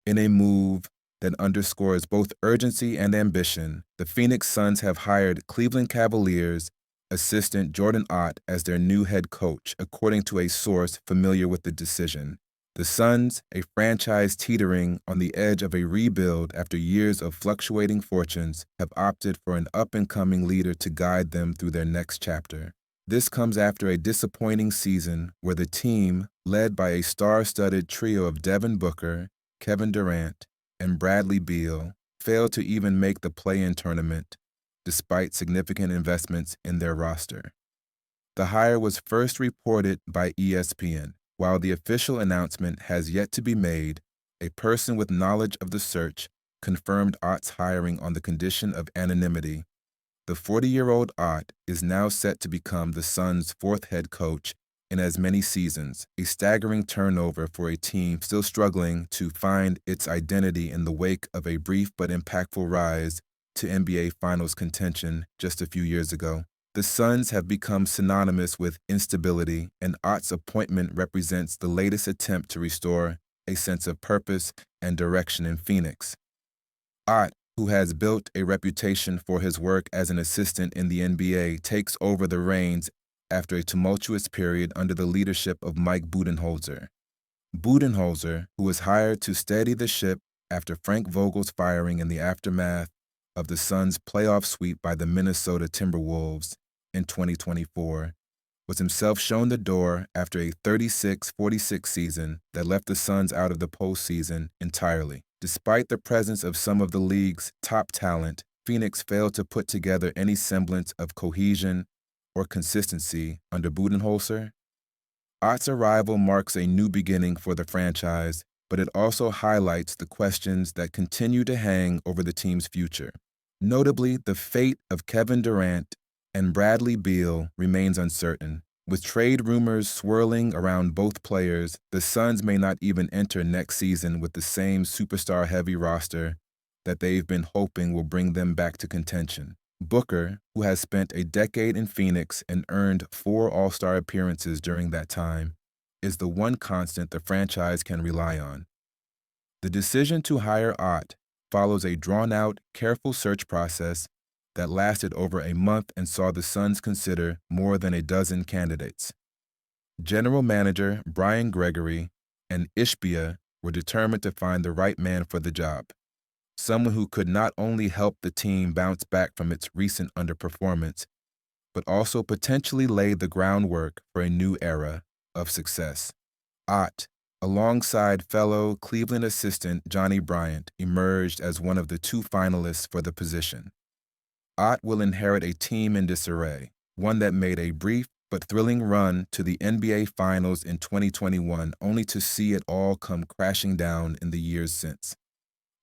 In a move that underscores both urgency and ambition, the Phoenix Suns have hired Cleveland Cavaliers assistant Jordan Ott as their new head coach, according to a source familiar with the decision. The Suns, a franchise teetering on the edge of a rebuild after years of fluctuating fortunes, have opted for an up-and-coming leader to guide them through their next chapter. This comes after a disappointing season where the team, led by a star-studded trio of Devin Booker, Kevin Durant, and Bradley Beal, failed to even make the play-in tournament, despite significant investments in their roster. The hire was first reported by ESPN. While the official announcement has yet to be made, a person with knowledge of the search confirmed Ott's hiring on the condition of anonymity. The 40-year-old Ott is now set to become the Suns' fourth head coach in as many seasons, a staggering turnover for a team still struggling to find its identity in the wake of a brief but impactful rise to NBA Finals contention just a few years ago. The Suns have become synonymous with instability, and Ott's appointment represents the latest attempt to restore a sense of purpose and direction in Phoenix. Ott, who has built a reputation for his work as an assistant in the NBA, takes over the reins after a tumultuous period under the leadership of Mike Budenholzer. Budenholzer, who was hired to steady the ship after Frank Vogel's firing in the aftermath of the Suns' playoff sweep by the Minnesota Timberwolves in 2024, was himself shown the door after a 36-46 season that left the Suns out of the postseason entirely. Despite the presence of some of the league's top talent, Phoenix failed to put together any semblance of cohesion or consistency under Budenholzer. Ott's arrival marks a new beginning for the franchise, but it also highlights the questions that continue to hang over the team's future. Notably, the fate of Kevin Durant and Bradley Beal remains uncertain. With trade rumors swirling around both players, the Suns may not even enter next season with the same superstar-heavy roster that they've been hoping will bring them back to contention. Booker, who has spent a decade in Phoenix and earned 4 All-Star appearances during that time, is the one constant the franchise can rely on. The decision to hire Ott follows a drawn-out, careful search process that lasted over a month and saw the Suns consider more than a dozen candidates. General manager Brian Gregory and Ishbia were determined to find the right man for the job, someone who could not only help the team bounce back from its recent underperformance, but also potentially lay the groundwork for a new era of success. Ott, alongside fellow Cleveland assistant Johnny Bryant, emerged as one of the 2 finalists for the position. Ott will inherit a team in disarray, one that made a brief but thrilling run to the NBA Finals in 2021, only to see it all come crashing down in the years since.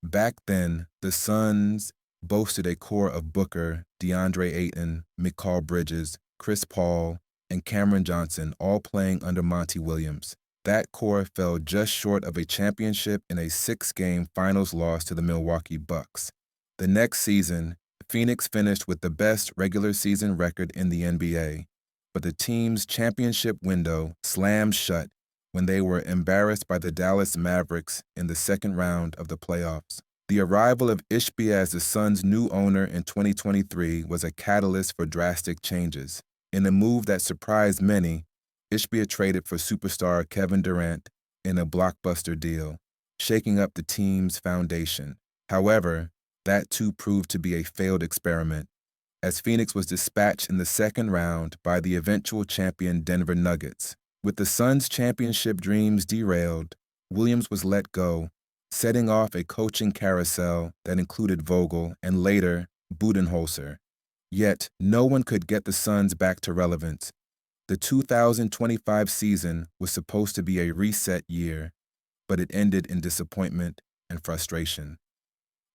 Back then, the Suns boasted a core of Booker, DeAndre Ayton, Mikal Bridges, Chris Paul, and Cameron Johnson, all playing under Monty Williams. That core fell just short of a championship in a 6-game finals loss to the Milwaukee Bucks. The next season, Phoenix finished with the best regular season record in the NBA, but the team's championship window slammed shut when they were embarrassed by the Dallas Mavericks in the second round of the playoffs. The arrival of Ishbia as the Suns' new owner in 2023 was a catalyst for drastic changes. In a move that surprised many, Ishbia traded for superstar Kevin Durant in a blockbuster deal, shaking up the team's foundation. However, that too proved to be a failed experiment, as Phoenix was dispatched in the second round by the eventual champion Denver Nuggets. With the Suns' championship dreams derailed, Williams was let go, setting off a coaching carousel that included Vogel and later Budenholzer. Yet, no one could get the Suns back to relevance. The 2025 season was supposed to be a reset year, but it ended in disappointment and frustration.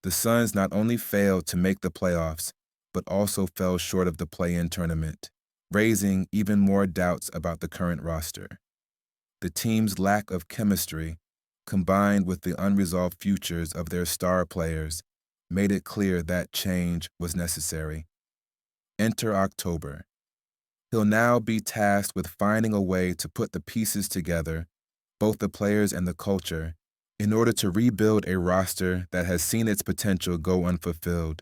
The Suns not only failed to make the playoffs, but also fell short of the play-in tournament, raising even more doubts about the current roster. The team's lack of chemistry, combined with the unresolved futures of their star players, made it clear that change was necessary. Enter October. He'll now be tasked with finding a way to put the pieces together, both the players and the culture, in order to rebuild a roster that has seen its potential go unfulfilled.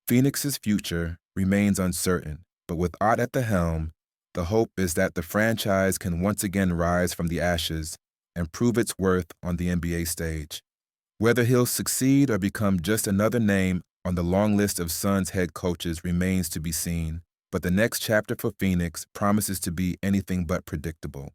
Phoenix's future remains uncertain, but with Ott at the helm, the hope is that the franchise can once again rise from the ashes and prove its worth on the NBA stage. Whether he'll succeed or become just another name on the long list of Suns head coaches remains to be seen, but the next chapter for Phoenix promises to be anything but predictable.